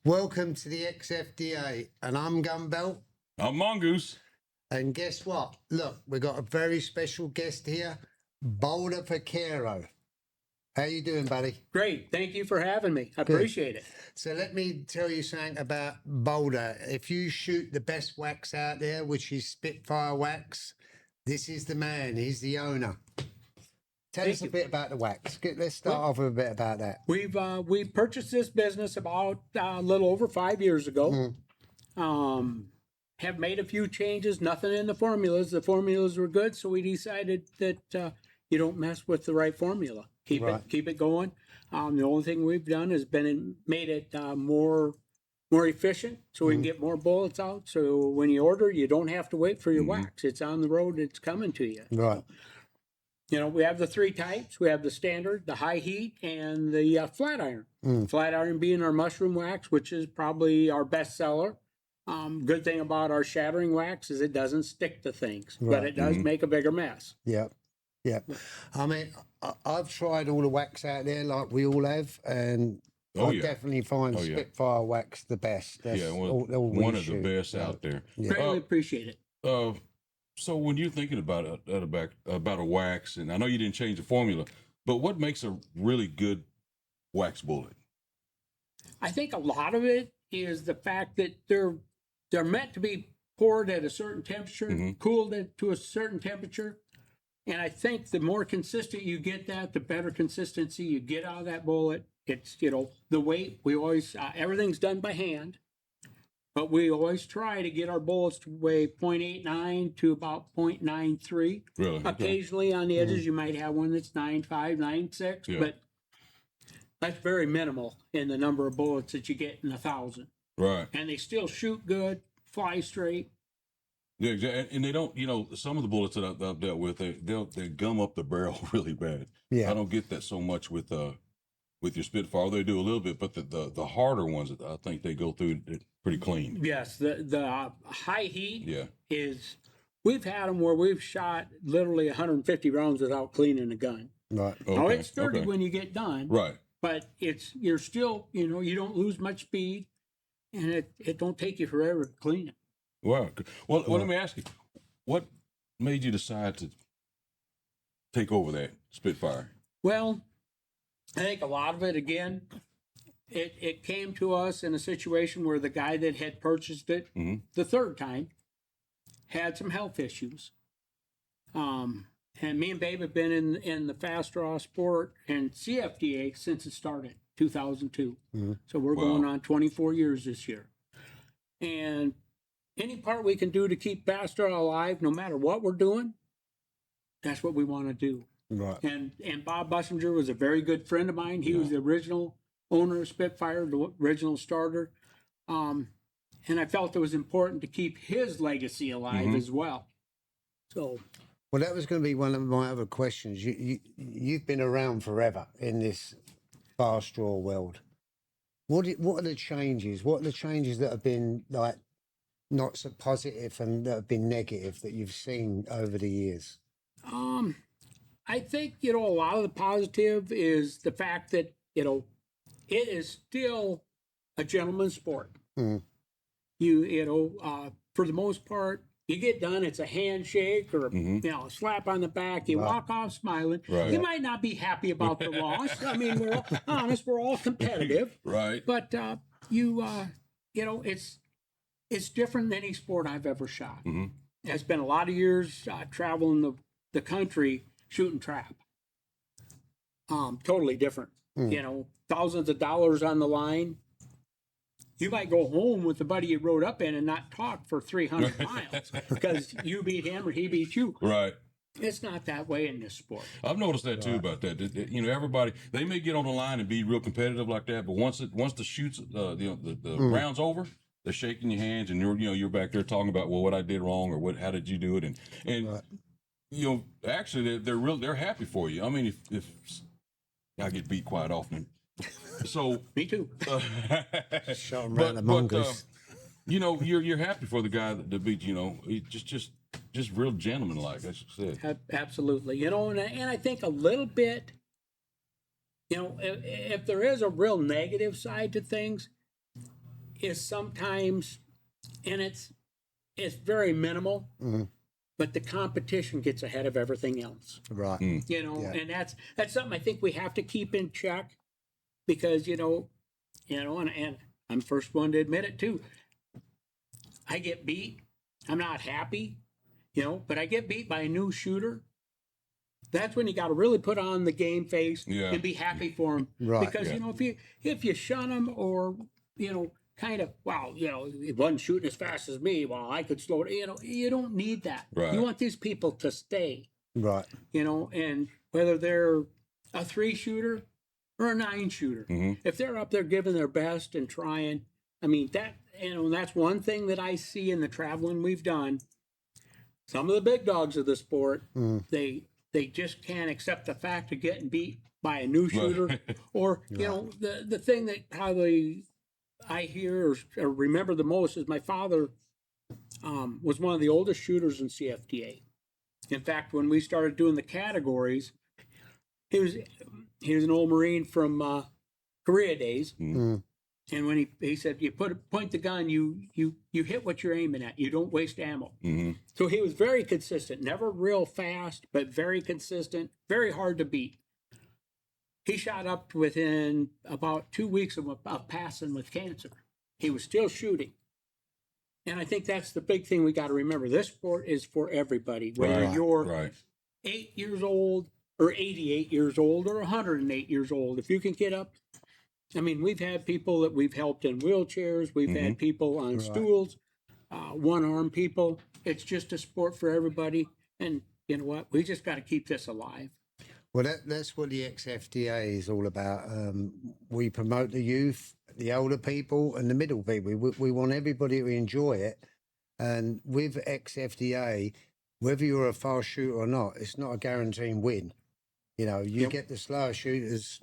Welcome to the XFDA, and I'm GunBelt. I'm Mongoose. And guess what? Look, we've got a very special guest here, Boulder Vaquero. How you doing, buddy? Great. Thank you for having me. I appreciate it. So let me tell you something about Boulder. If you shoot the best wax out there, which is Spitfire Wax, this is the man. He's the owner. Tell us a bit about the wax. Let's start off with a bit about that. We purchased this business about a little over 5 years ago. Have made a few changes. Nothing in the formulas. The formulas were good, so we decided that you don't mess with the right formula. Keep it going. The only thing we've done is made it more efficient, so we can get more bullets out. So when you order, you don't have to wait for your wax. It's on the road. It's coming to you. Right. You know, we have the three types. We have the standard, the high heat, and the flat iron. Flat iron being our mushroom wax, which is probably our best seller. Good thing about our shattering wax is it doesn't stick to things, but it does make a bigger mess. Yeah. I mean, I've tried all the wax out there like we all have, and I definitely find Spitfire Wax the best. That's one of the best out there. Greatly appreciate it. So when you're thinking about a wax, and I know you didn't change the formula, but what makes a really good wax bullet? I think a lot of it is the fact that they're meant to be poured at a certain temperature, cooled to a certain temperature. And I think the more consistent you get that, the better consistency you get out of that bullet. It's, the weight, we always, everything's done by hand, but we always try to get our bullets to weigh 0.89 to about 0.93. Really? Occasionally on the edges, you might have one that's 9.5, 9.6, but that's very minimal in the number of bullets that you get in 1,000. Right. And they still shoot good, fly straight. Yeah, exactly. And they don't, some of the bullets that I've dealt with, they gum up the barrel really bad. Yeah. I don't get that so much with your Spitfire. They do a little bit, but the harder ones, I think they go through pretty clean. Yes, the high heat is, we've had them where we've shot literally 150 rounds without cleaning a gun. Right. Okay. Now, it's sturdy when you get done. Right. But you're still, you don't lose much speed, and it don't take you forever to clean it. Wow. Well, let me ask you, what made you decide to take over that Spitfire? Well, I think a lot of it, again, it came to us in a situation where the guy that had purchased it the third time had some health issues. And me and Babe have been in the fast draw sport and CFDA since it started, 2002. So we're going on 24 years this year. And any part we can do to keep fast draw alive, no matter what we're doing, that's what we want to do. Right. And Bob Bussinger was a very good friend of mine. He was the original owner of Spitfire, the original starter. And I felt it was important to keep his legacy alive as well. So... Well, that was going to be one of my other questions. You've been around forever in this fast draw world. What are the changes? What are the changes that have been like not so positive and that have been negative that you've seen over the years? I think a lot of the positive is the fact that it is still a gentleman's sport. For the most part. You get done, it's a handshake or a slap on the back. You walk off smiling. Right. You might not be happy about the loss. I mean, we're all honest. We're all competitive. Right. But it's different than any sport I've ever shot. It's been a lot of years traveling the country shooting trap. Totally different. Thousands of dollars on the line. You might go home with the buddy you rode up in and not talk for 300 miles because you beat him or he beat you. Right. It's not that way in this sport. I've noticed that too about that. Everybody, they may get on the line and be real competitive like that, but once the shoots, the round's over, they're shaking your hands and you're back there talking about what I did wrong or how did you do it, and actually they're happy for you. I mean, if I get beat quite often. So me too. Shot him around the mongoose. You're happy for the guy that beat. He just real gentleman-like, as you said. Absolutely. And I think a little bit. If there is a real negative side to things, is sometimes, and it's very minimal, but the competition gets ahead of everything else. Right. You know, Yeah. and that's something I think we have to keep in check, because and I'm the first one to admit it too. I get beat. I'm not happy, but I get beat by a new shooter. That's when you got to really put on the game face and be happy for him. Right. Because, if you shun him, or, kind of, he wasn't shooting as fast as me, well, I could slow it. You don't need that. Right. You want these people to stay, Right. and whether they're a 3 shooter or a 9 shooter, if they're up there giving their best and trying, I mean, that's one thing that I see in the traveling we've done. Some of the big dogs of the sport, they just can't accept the fact of getting beat by a new shooter, or the thing that probably I hear or remember the most is my father was one of the oldest shooters in CFDA. In fact, when we started doing the categories, he was an old Marine from Korea days. And when he said, you point the gun, you hit what you're aiming at. You don't waste ammo. So he was very consistent, never real fast, but very consistent, very hard to beat. He shot up within about 2 weeks of passing with cancer. He was still shooting. And I think that's the big thing we got to remember. This sport is for everybody, whether you're 8 years old or 88 years old or 108 years old. If you can get up, I mean, we've had people that we've helped in wheelchairs. We've had people on stools, one-arm people. It's just a sport for everybody. And you know what? We just got to keep this alive. Well, that's what the XFDA is all about. We promote the youth, the older people, and the middle people. We want everybody to enjoy it. And with XFDA, whether you're a fast shooter or not, it's not a guaranteed win. You get the slower shooters,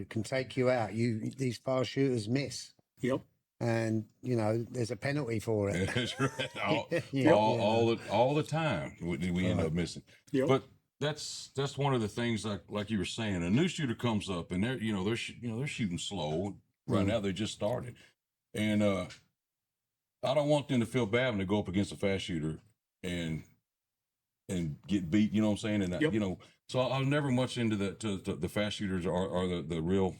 can take you out. These fast shooters miss. Yep. And, there's a penalty for it. That's right. All the time we end up missing. Yep. But that's one of the things, like you were saying, a new shooter comes up and they're shooting slow. Right now they just started. And I don't want them to feel bad when they go up against a fast shooter and get beat, you know what I'm saying? And so I'm never much into the fast shooters or the real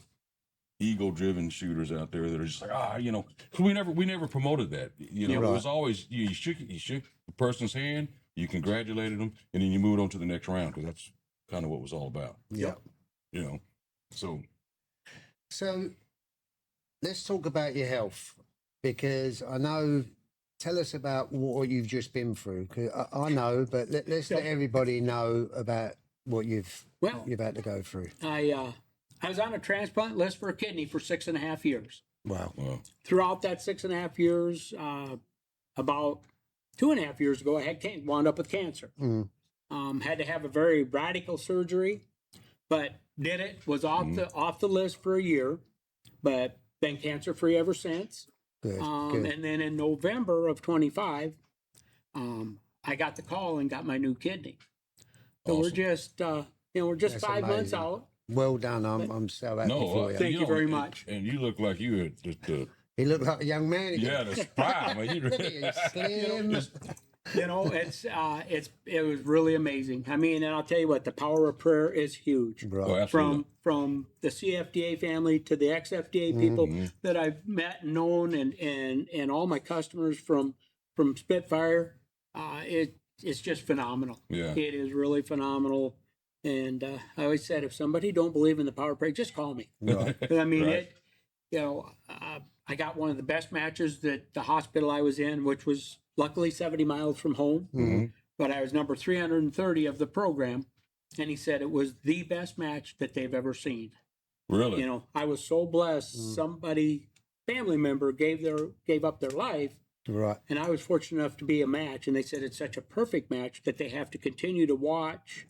ego-driven shooters out there that are just like, because we never promoted that. It was always you shook the person's hand, you congratulated them, and then you moved on to the next round, because that's kind of what it was all about. Yeah. So let's talk about your health, because I know. Tell us about what you've just been through. 'Cause I know, but let's let everybody know about what you've had to go through. I was on a transplant list for a kidney for 6.5 years. Wow. Throughout that 6.5 years, about 2.5 years ago, I wound up with cancer. Had to have a very radical surgery, but did it. Was off the list for a year, but been cancer free ever since. Good. And then in November of 25, I got the call and got my new kidney. So Awesome. we're just That's 5 months amazing. out. Well done. I'm so happy for you. Thank you very much. And you look like you had just He looked like a young man again. the prime. Look at you, slim. It was really amazing. I mean, and I'll tell you what, the power of prayer is huge. Right. Oh, absolutely. From the CFDA family to the XFDA people that I've met and known, and all my customers from Spitfire, it's just phenomenal. Yeah. It is really phenomenal. And I always said, if somebody don't believe in the power of prayer, just call me. Right. I mean, Right. I got one of the best matches that the hospital I was in, which was luckily 70 miles from home, but I was number 330 of the program. And he said it was the best match that they've ever seen. Really? I was so blessed. Somebody, family member, gave up their life, Right. and I was fortunate enough to be a match. And they said it's such a perfect match that they have to continue to watch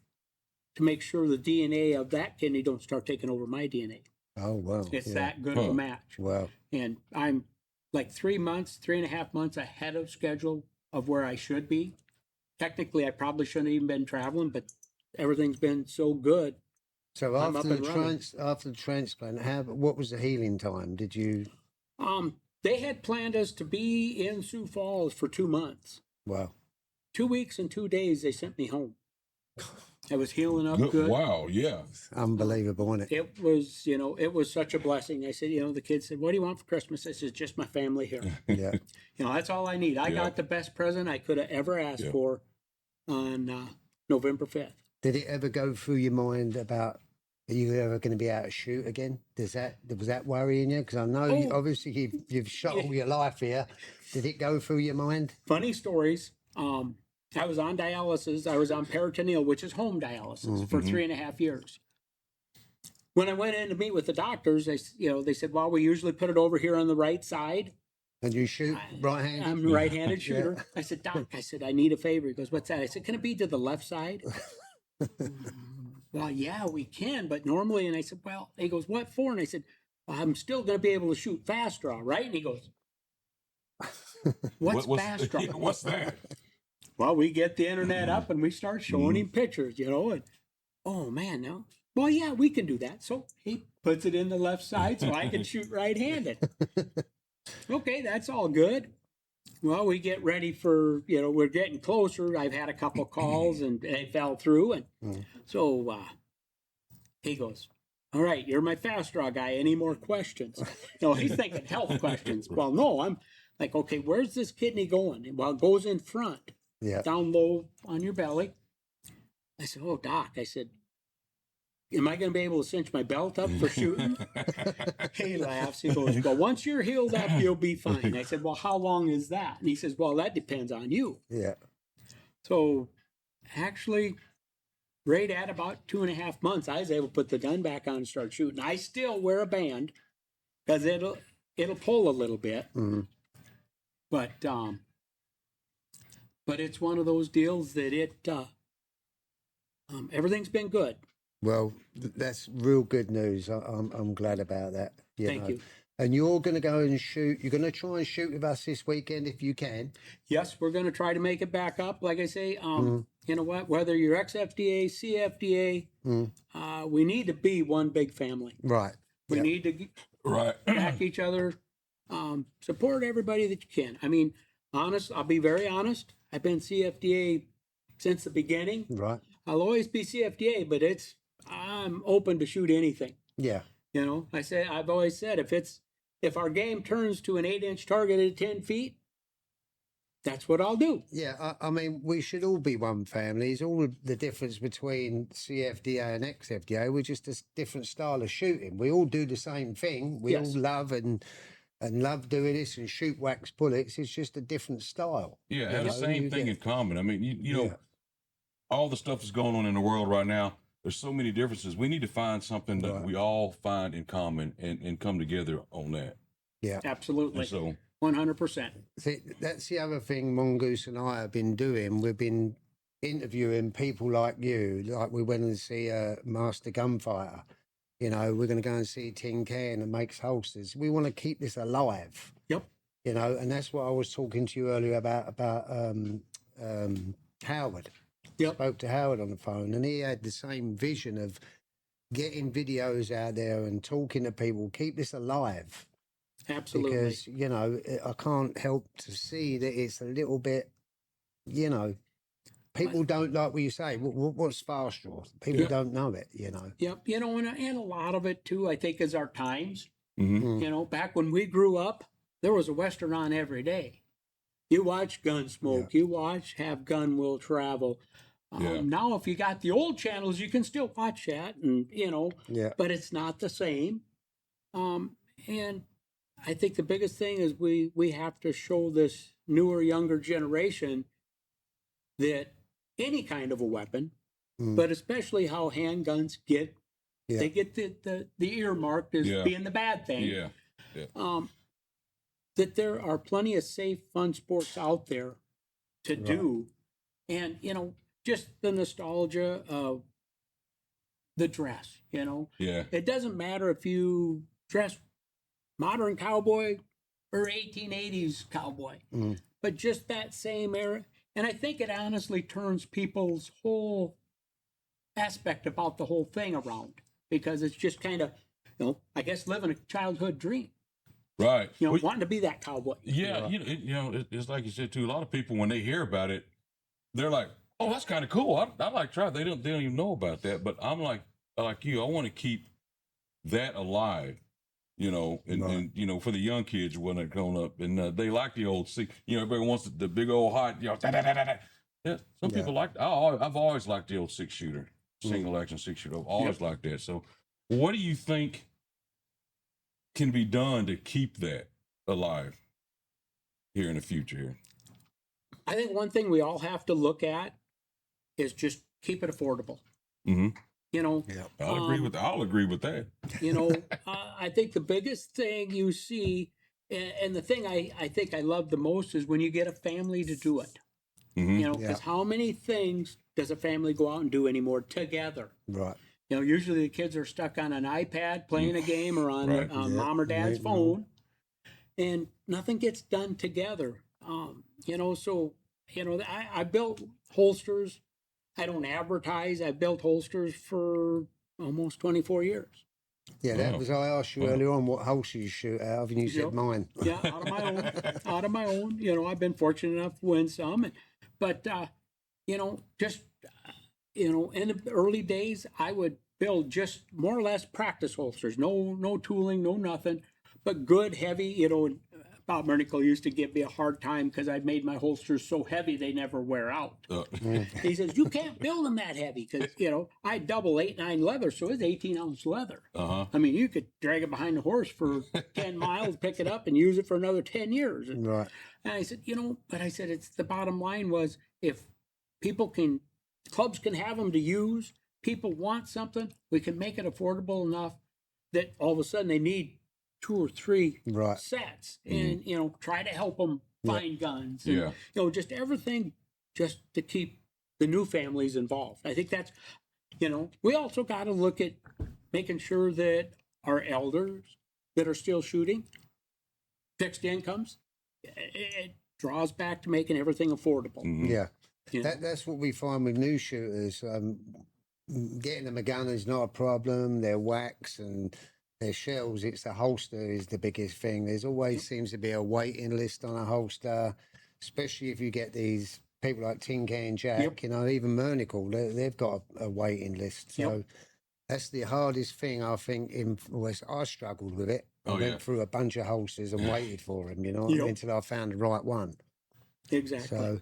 to make sure the DNA of that kidney don't start taking over my DNA. Oh, wow. It's that good of a match. Wow. And I'm like 3.5 months ahead of schedule of where I should be. Technically, I probably shouldn't have even been traveling, but everything's been so good. So I'm after up and running. after the transplant, what was the healing time? Did you? They had planned us to be in Sioux Falls for 2 months. Wow. 2 weeks and 2 days, they sent me home. I was healing up good. Wow, yeah. Unbelievable, isn't it? It was, it was such a blessing. I said, the kids said, "What do you want for Christmas?" I said, "Just my family here." Yeah. That's all I need. I Yeah. got the best present I could have ever asked Yeah. for on November 5th. Did it ever go through your mind about, are you ever going to be able to shoot again? Was that worrying you? Because I know obviously you've shot all your life here. Did it go through your mind? Funny stories. I was on dialysis. I was on peritoneal, which is home dialysis, for 3.5 years. When I went in to meet with the doctors, they said, "Well, we usually put it over here on the right side." And you shoot right-handed? I'm a right-handed shooter. I said, "Doc," I said, "I need a favor." He goes, "What's that?" I said, "Can it be to the left side?" "Well, yeah, we can, but normally," and I said, "Well," he goes, "What for?" And I said, "Well, I'm still going to be able to shoot fast draw, right?" And he goes, what's fast draw? What's that? Well, we get the internet up and we start showing him pictures, and oh man, no. Well, yeah, we can do that. So he puts it in the left side so I can shoot right-handed. Okay, that's all good. Well, we get ready for, we're getting closer. I've had a couple calls and they fell through. And so he goes, "All right, you're my fast draw guy. Any more questions?" No, he's thinking health questions. Well, no, I'm like, "Okay, where's this kidney going?" Well, it goes in front, down low on your belly. I said, "Oh, Doc," I said, "am I going to be able to cinch my belt up for shooting?" He laughs. He goes, "Well, once you're healed up, you'll be fine." I said, "Well, how long is that?" And he says, "Well, that depends on you." Yeah. So actually, right at about 2.5 months, I was able to put the gun back on and start shooting. I still wear a band because it'll pull a little bit. But it's one of those deals that everything's been good. Well, that's real good news. I'm glad about that. Thank you. And you're going to go and shoot. You're going to try and shoot with us this weekend if you can. Yes, we're going to try to make it back up. Like I say, you know what? Whether you're XFDA, CFDA, we need to be one big family. Right. We need to back each other, support everybody that you can. I mean, I'll be very honest. I've been CFDA since the beginning. Right. I'll always be CFDA, but I'm open to shoot anything. Yeah. I've always said if our game turns to an 8-inch target at 10 feet, that's what I'll do. Yeah, I mean, we should all be one family. It's all the difference between CFDA and XFDA. We're just a different style of shooting. We all do the same thing. We all love and love doing this and shoot wax bullets. It's just a different style. Yeah, have the same thing in common. I mean, you know, all the stuff that's going on in the world right now, there's so many differences. We need to find something that we all find in common and come together on that. Yeah, absolutely. And so 100%. See, that's the other thing Mongoose and I have been doing. We've been interviewing people like you. Like we went and see a master gunfighter. We're going to go and see Tin Can that makes holsters. We want to keep this alive. Yep. And that's what I was talking to you earlier about Howard. Yep. Spoke to Howard on the phone, and he had the same vision of getting videos out there and talking to people. Keep this alive. Absolutely. Because, I can't help to see that it's a little bit, people don't like what you say. What's fast draw? People don't know it, Yep. And a lot of it, too, I think, is our times. Mm-hmm. Back when we grew up, there was a Western on every day. You watch Gunsmoke. You watch Have Gun Will Travel. Now, if you got the old channels, you can still watch that, and but it's not the same. And I think the biggest thing is we have to show this newer, younger generation that any kind of a weapon, but especially how handguns they get the ear marked as being the bad thing. Yeah. That there are plenty of safe, fun sports out there to do, and just the nostalgia of the dress. It doesn't matter if you dress modern cowboy or 1880s cowboy, but just that same era. And I think it honestly turns people's whole aspect about the whole thing around, because it's just kind of, I guess, living a childhood dream. Right. You know, Well, wanting to be that cowboy. yeah, it's like you said too. A lot of people when they hear about it, they're like, "Oh, that's kind of cool. I like try." They don't even know about that. But I'm like you. I want to keep that alive. And for the young kids when they're growing up, and they like the old six. Everybody wants the big old hot. Da, da, da, da, da. Yeah, some people like. I've always liked the old 6-shooter, single action 6-shooter. I've always liked that. So, what do you think can be done to keep that alive here in the future? Here, I think one thing we all have to look at is just keep it affordable. mm-hmm. I'll agree with that. I think the biggest thing you see, and the thing I think I love the most is when you get a family to do it. Mm-hmm. Because how many things does a family go out and do anymore together? Right. Usually the kids are stuck on an iPad playing a game or on Right. mom or dad's phone, and nothing gets done together. I built holsters. I don't advertise. I built holsters for almost 24 years. Yeah, that was, I asked you earlier on what holster you shoot out of, and you said mine. Yeah, out of my own. I've been fortunate enough to win some, but in the early days, I would build just more or less practice holsters. No tooling, no nothing, but good, heavy. Bob Mernickel used to give me a hard time because I made my holsters so heavy they never wear out. He says, you can't build them that heavy because, I double 8-9 leather, so it's 18-ounce leather. Uh-huh. I mean, you could drag it behind the horse for 10 miles, pick it up, and use it for another 10 years. Right. And I said, but I said, it's the bottom line was if clubs can have them to use, people want something, we can make it affordable enough that all of a sudden they need 2 or 3 sets, and try to help them find guns, and just everything, just to keep the new families involved. I think that's, we also got to look at making sure that our elders that are still shooting fixed incomes. It draws back to making everything affordable. Mm-hmm. Yeah, that's what we find with new shooters. Getting them a gun is not a problem. Their wax and their shells, it's the holster is the biggest thing. There's always seems to be a waiting list on a holster, especially if you get these people like Tin Can Jack, even Mernickel, they've got a waiting list. So that's the hardest thing, I think, in West. I struggled with it. I went through a bunch of holsters and waited for them, until I found the right one. Exactly. So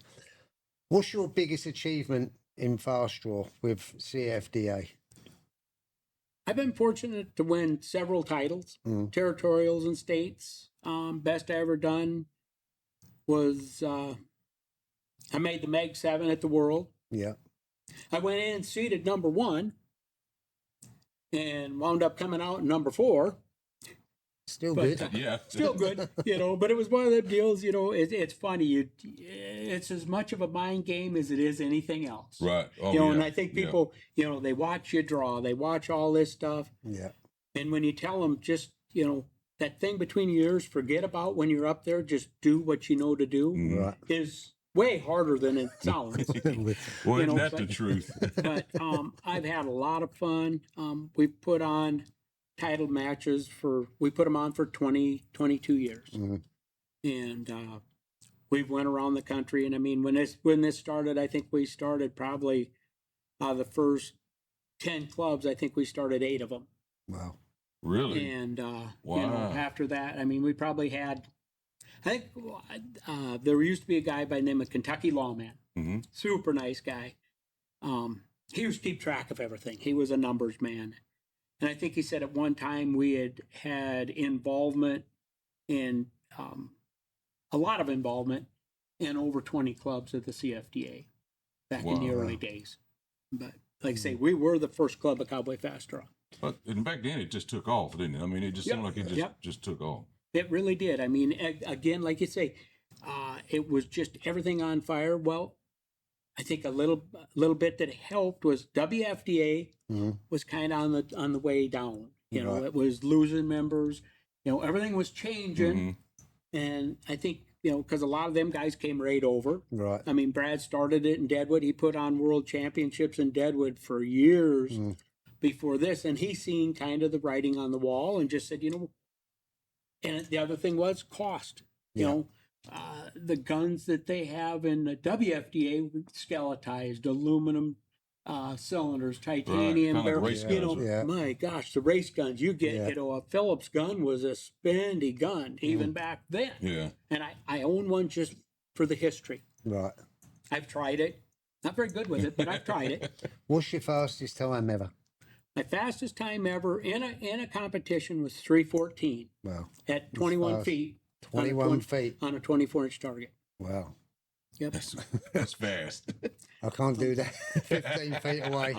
what's your biggest achievement in fast draw with CFDA? I've been fortunate to win several titles, territorials and states. Best I ever done was I made the Meg 7 at the World. Yeah. I went in and seeded number 1 and wound up coming out number 4. Still good. Still good, but it was one of the deals, it's funny. It's as much of a mind game as it is anything else. Right. And I think people, they watch you draw, they watch all this stuff. Yeah. And when you tell them just, that thing between your ears, forget about when you're up there, just do what you know to do, is way harder than it sounds. Well, isn't that the truth? But I've had a lot of fun. We've put on title matches we put them on for 22 years. And we've went around the country. And I mean, when this started, I think we started probably the first 10 clubs. I think we started 8 of them. Wow. Really? And, after that, I mean, we probably had, I think there used to be a guy by the name of Kentucky Lawman. Mm-hmm. Super nice guy. He used to keep track of everything. He was a numbers man. And I think he said at one time we had involvement in, a lot of involvement in over 20 clubs at the CFDA back in the early days. But like I say, we were the first club of Cowboy Fast Draw. But and back then it just took off, didn't it? I mean, it just seemed like it just took off. It really did. I mean, again, like you say, it was just everything on fire. Well, I think a little bit that helped was WFDA was kind of on the way down. It was losing members. Everything was changing, and I think because a lot of them guys came right over. Right. I mean, Brad started it in Deadwood. He put on world championships in Deadwood for years before this, and he seen kind of the writing on the wall and just said, And the other thing was cost. You Yeah. know, the guns that they have in the WFDA skeletized aluminum cylinders, titanium, kinda like barrel. race You guns, know, yeah. my gosh, the race guns you get. Yeah. You know, a Phillips gun was a spendy gun even back then. Yeah. And I own one just for the history. Right. I've tried it. Not very good with it, but I've tried it. What's your fastest time ever? My fastest time ever in a competition was 3:14 Wow. at 21 fast. feet. 21 feet. On a 24-inch target. Wow. Yep. That's fast. I can't do that 15 feet away.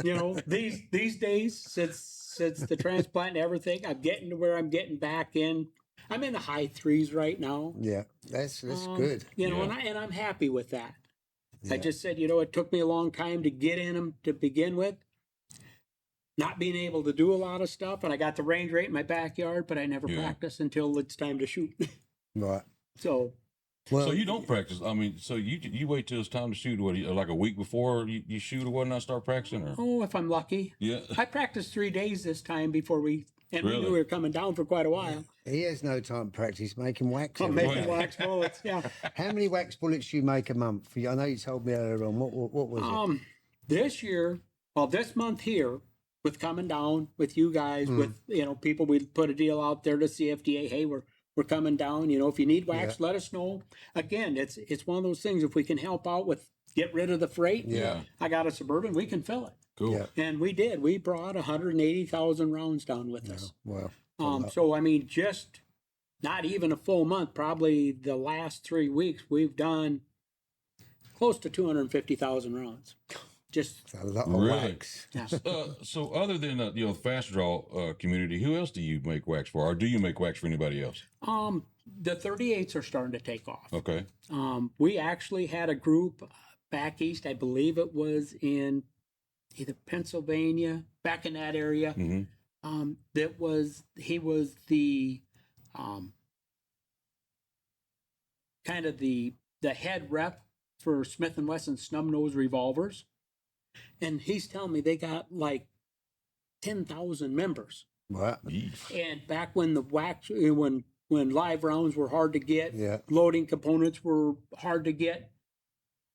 You know, these days, since the transplant and everything, I'm getting to where I'm getting back in. I'm in the high threes right now. Yeah. That's good. You know, Yeah. and I'm happy with that. Yeah. I just said, you know, it took me a long time to get in them to begin with. Not being able to do a lot of stuff, and I got the range right in my backyard, but I never Yeah. practiced until it's time to shoot. Right. So, Well, So you don't practice. I mean, so you wait till it's time to shoot. What, like a week before you shoot or whatnot, start practicing, or oh, if I'm lucky. yeah. I practiced 3 days this time before we knew Really? we were coming down for quite a while. he has no time to practice making wax. I'm every making day. wax bullets, yeah. How many wax bullets do you make a month? I know you told me earlier on. What was it? This year, well, this month here, with coming down with you guys, with you know people, we put a deal out there to CFDA. Hey, we're coming down. You know, if you need wax, let us know. Again, it's one of those things. If we can help out with get rid of the freight, Yeah. I got a Suburban, we can fill it, Cool. Yeah. and we did. We brought 180,000 rounds down with us. Well, So I mean, just not even a full month. Probably the last 3 weeks, we've done close to 250,000 rounds. Just a lot of Really? wax. yeah. So other than the fast draw community, who else do you make wax for, or do you make wax for anybody else? The 38s are starting to take off. Okay. We actually had a group back east. I believe it was in either Pennsylvania, back in that area. Mm-hmm. He was the kind of the head rep for Smith and Wesson snub nose revolvers, and he's telling me they got like 10,000 members. What? And back when the wax, when live rounds were hard to get, Yeah. loading components were hard to get,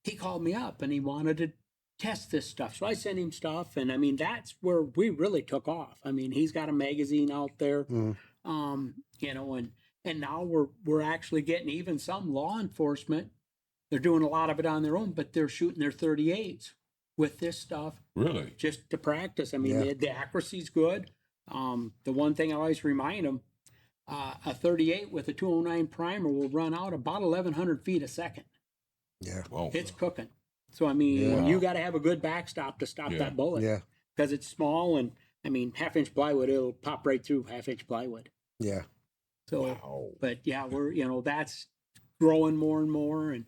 he called me up and he wanted to test this stuff. So I sent him stuff, and I mean that's where we really took off. I mean, he's got a magazine out there, you know, and now we're actually getting even some law enforcement. They're doing a lot of it on their own, but they're shooting their 38s with this stuff Really? just to practice. I mean, Yeah. the accuracy's good. The one thing I always remind them, a 38 with a 209 primer will run out about 1,100 feet a second. Yeah. Wow. It's cooking. So, I mean, Yeah. you got to have a good backstop to stop Yeah. that bullet. Yeah. Because it's small, and, I mean, half-inch plywood, it'll pop right through half-inch plywood. Yeah. So, Wow. but yeah, that's growing more and more. And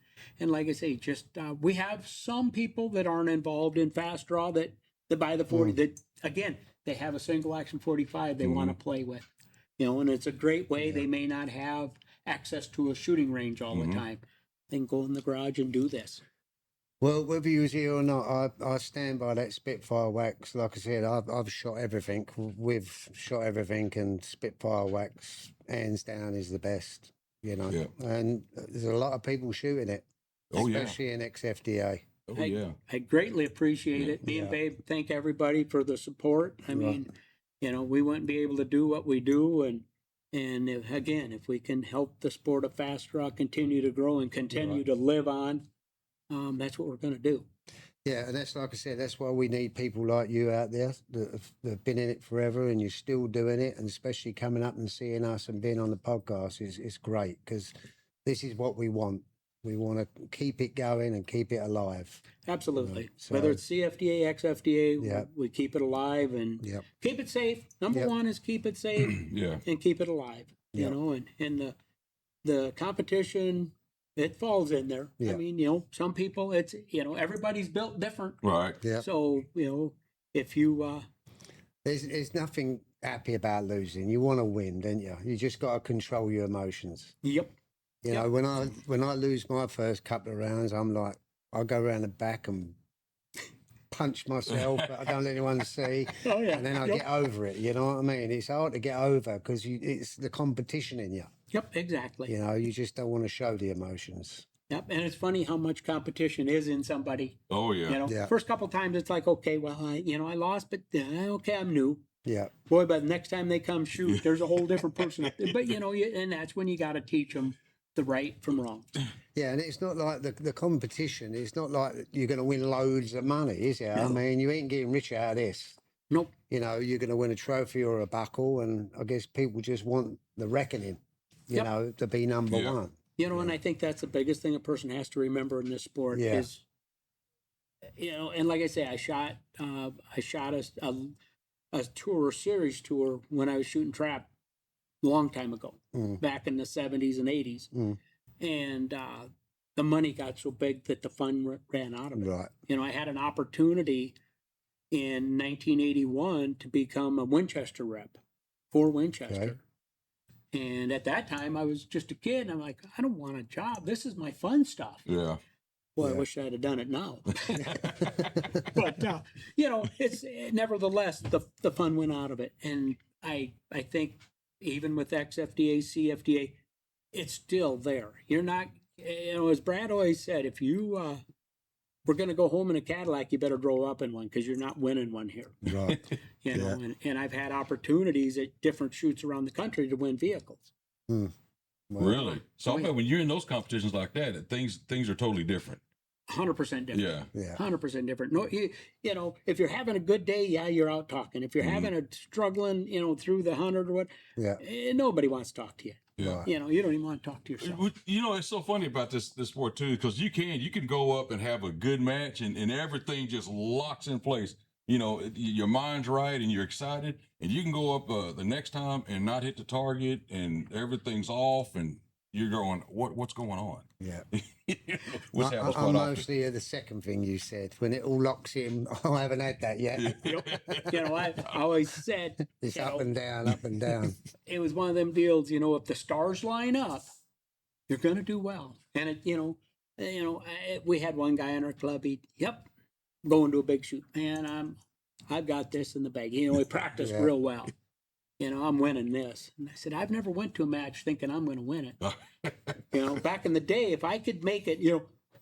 like I say, just we have some people that aren't involved in fast draw that buy the 40, that, again, they have a single action 45 they want to play with. You know, and it's a great way. They may not have access to a shooting range all the time. They can go in the garage and do this. Well, whether you was here or not, I stand by that Spitfire Wax. Like I said, I've shot everything. We've shot everything, and Spitfire Wax, hands down, is the best. You know, Yeah. and there's a lot of people shooting it, Oh yeah. especially in XFDA. Oh yeah. I greatly appreciate it. Me and Babe thank everybody for the support. I mean, you know, we wouldn't be able to do what we do, and again, if we can help the sport of fast draw continue to grow and continue to live on, that's what we're going to do. Yeah, and that's like I said, that's why we need people like you out there that have been in it forever, and you're still doing it, and especially coming up and seeing us and being on the podcast is great, because this is what we want. We want to keep it going and keep it alive. Absolutely. So- Whether it's CFDA, XFDA, Yeah. we keep it alive and Yep. keep it safe. Number one is keep it safe Yeah. and keep it alive. You Yeah. know, and the competition, it falls in there. Yeah. I mean, you know, some people, it's, you know, everybody's built different. Right. Yeah. So, you know, if you, There's nothing happy about losing. You want to win, don't you? You just got to control your emotions. yep. You know, when I lose my first couple of rounds, I'm like, I go around the back and punch myself, but I don't let anyone see. Oh, yeah. And then I get over it. You know what I mean? It's hard to get over because it's the competition in you. Yep, exactly. You know, you just don't want to show the emotions. Yep, and it's funny how much competition is in somebody. Oh yeah. You know, Yeah. first couple times it's like, okay, well, I lost, but okay, I'm new. Yeah. Boy, but the next time they come shoot, there's a whole different person. But and that's when you got to teach them the right from wrong. Yeah, and it's not like the competition. It's not like you're going to win loads of money, is it? I No. mean, you ain't getting rich out of this. Nope. You know, you're going to win a trophy or a buckle, and I guess people just want the reckoning, you Yep. know, to be number Yeah. one. And I think that's the biggest thing a person has to remember in this sport Yeah. is, and like I say, I shot a tour, series tour when I was shooting trap a long time ago, back in the 70s and 80s. And the money got so big that the fun ran out of it. Right. I had an opportunity in 1981 to become a Winchester rep for Winchester. Okay. And at that time, I was just a kid, and I'm like, I don't want a job. This is my fun stuff. Yeah. Well, I Yeah. wish I'd have done it now. But, it's nevertheless, the fun went out of it. And I think even with XFDA, CFDA, it's still there. You're not, as Brad always said, if you we're going to go home in a Cadillac, you better grow up in one because you're not winning one here. Right. And I've had opportunities at different shoots around the country to win vehicles. Well, Really? So Oh, I bet when you're in those competitions like that, things are totally different. 100% different. Yeah. Yeah. 100% different. No, if you're having a good day, yeah, you're out talking. If you're having a struggling, through the 100 or what, Yeah. nobody wants to talk to you. Yeah. You don't even want to talk to yourself. It's so funny about this sport too, because you can go up and have a good match and everything just locks in place. Your mind's right and you're excited, and you can go up the next time and not hit the target and everything's off and you're going, what's going on? Yeah. Which happens I'm quite mostly the second thing you said. When it all locks in, I haven't had that yet. I always said It's up and down, up and down. it was one of them deals. If the stars line up, you're going to do well. And we had one guy in our club. Going to a big shoot. Man, I've got this in the bag. He practiced Yeah. real well. I'm winning this. And I said, I've never went to a match thinking I'm going to win it. Back in the day, if I could make it,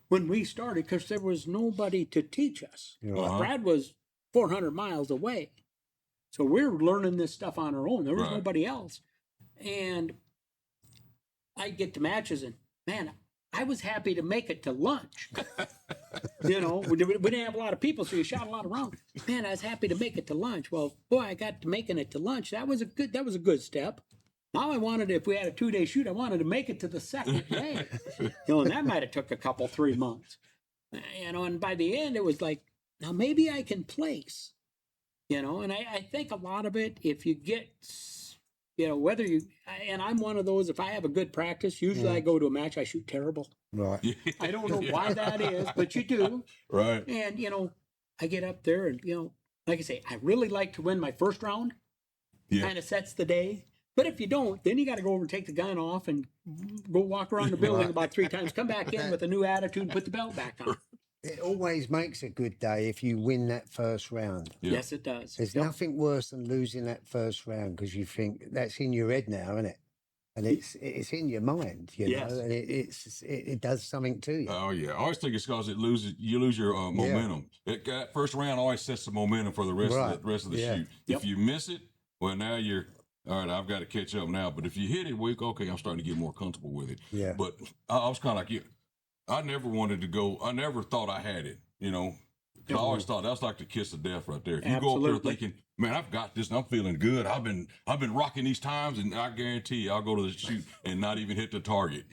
when we started, because there was nobody to teach us. Uh-huh. Brad was 400 miles away. So we're learning this stuff on our own. There was Right. nobody else. And I get to matches and, man, I was happy to make it to lunch. We didn't have a lot of people, so you shot a lot of rounds. Man, I was happy to make it to lunch. Well, boy, I got to making it to lunch. That was a good step. Now I wanted, if we had a 2-day shoot, I wanted to make it to the second day. And that might have took 3 months. And by the end, it was like, now maybe I can place. And I think a lot of it, if you get, whether you, and I'm one of those, if I have a good practice, usually I go to a match, I shoot terrible. Right. I don't know why that is, but you do. Right. And, I get up there and, like I say, I really like to win my first round. Yeah. Kind of sets the day. But if you don't, then you got to go over and take the gun off and go walk around the building about 3 times, come back in with a new attitude and put the belt back on. It always makes a good day if you win that first round. Yeah. Yes, it does. There's Yep. nothing worse than losing that first round because you think that's in your head now, isn't it? And it's in your mind, Yes. know, and it does something to you. Oh yeah, I always think it's because you lose your momentum. That first round always sets the momentum for the rest of the Yeah. shoot. Yep. If you miss it, well now you're all right. I've got to catch up now. But if you hit it, okay, I'm starting to get more comfortable with it. Yeah. But I was kind of like you. I never wanted to go. I never thought I had it. 'Cause I always thought that's like the kiss of death right there. If you go up there Absolutely. thinking, "Man, I've got this. And I'm feeling good. I've been rocking these times, and I guarantee you, I'll go to the shoot and not even hit the target."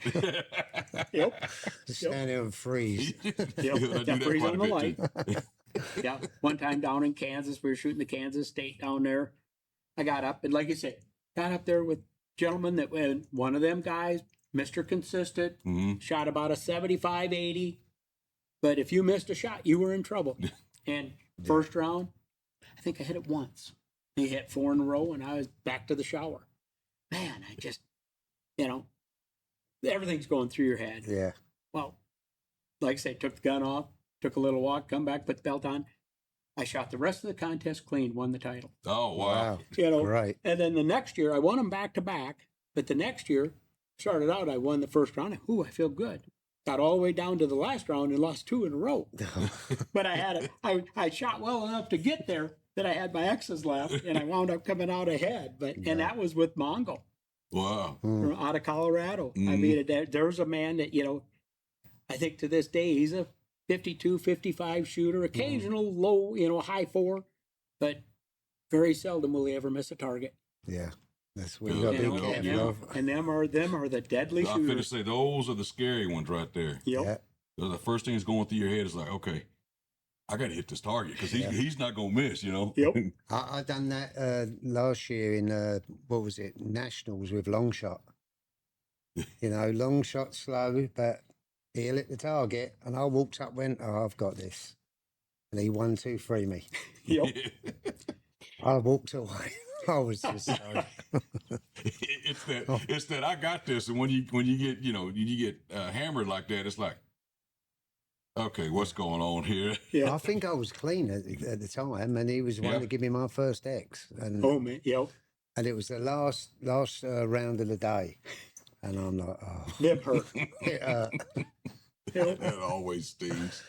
Yep. Just stand there and freeze. Yep. I do that Freeze quite on a the bit, light. too. Yeah. One time down in Kansas, we were shooting the Kansas State down there. I got up, and like you said, got up there with gentlemen that went, one of them guys, Mr. Consistent, shot about a 75, 80. But if you missed a shot, you were in trouble. And first round, I think I hit it once. He hit 4 in a row, and I was back to the shower. Man, I just, everything's going through your head. Yeah. Well, like I say, took the gun off, took a little walk, come back, put the belt on. I shot the rest of the contest clean, won the title. Oh, wow. Wow. You know, Great. and then the next year I won them back to back. But the next year, started out, I won the first round. Ooh, I feel good. Got all the way down to the last round and lost 2 in a row. But I shot well enough to get there that I had my X's left, and I wound up coming out ahead. And that was with Mongo Wow. from out of Colorado. I mean, there's a man that, you know, I think to this day he's a 52, 55 shooter, occasional low, you know, high 4, but very seldom will he ever miss a target. Yeah. That's what you got to be careful of. And them are the deadly I'm going to shooters. say, those are the scary ones right there. Yep. Yeah. The first thing that's going through your head is like, okay, I got to hit this target because he's not going to miss, you know? Yep. I done that last year in, what was it, Nationals with long shot. You know, long shot slow, but he'll hit the target. And I walked up, went, oh, I've got this. And he 1, 2, 3 me. Yep. I walked away. I was just sorry. It's that I got this, and when you get you get hammered like that, it's like, okay, what's going on here? Yeah. I think I was clean at the time, and he was one to give me my first X. And Oh man. Yep. and it was the last round of the day, and I'm like, oh, Them hurt. That always stings.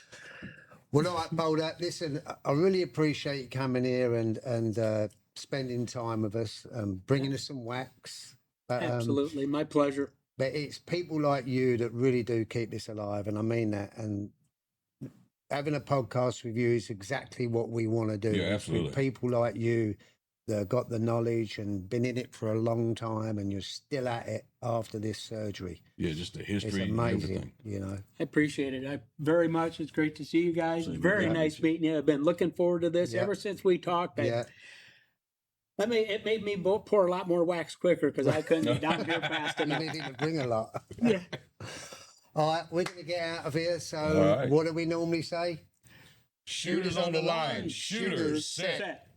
well, all right, Boulder. Listen, I really appreciate you coming here and spending time with us, bringing us some wax. But, Absolutely, my pleasure. But it's people like you that really do keep this alive, and I mean that. And having a podcast with you is exactly what we want to do. Yeah, It's with absolutely. people like you that got the knowledge and been in it for a long time, and you're still at it after this surgery. Yeah, just the It's history and amazing, everything. you know. I appreciate it. I very much. It's great to see you guys. Same Very here. nice meeting you. I've been looking forward to this Yeah. ever since we talked. Yeah. It made me pour a lot more wax quicker because I couldn't get down here fast You enough. didn't even bring a lot. Yeah. All right, we're going to get out of here. So All right. what do we normally say? Shooters on the line. Shooters set. Set.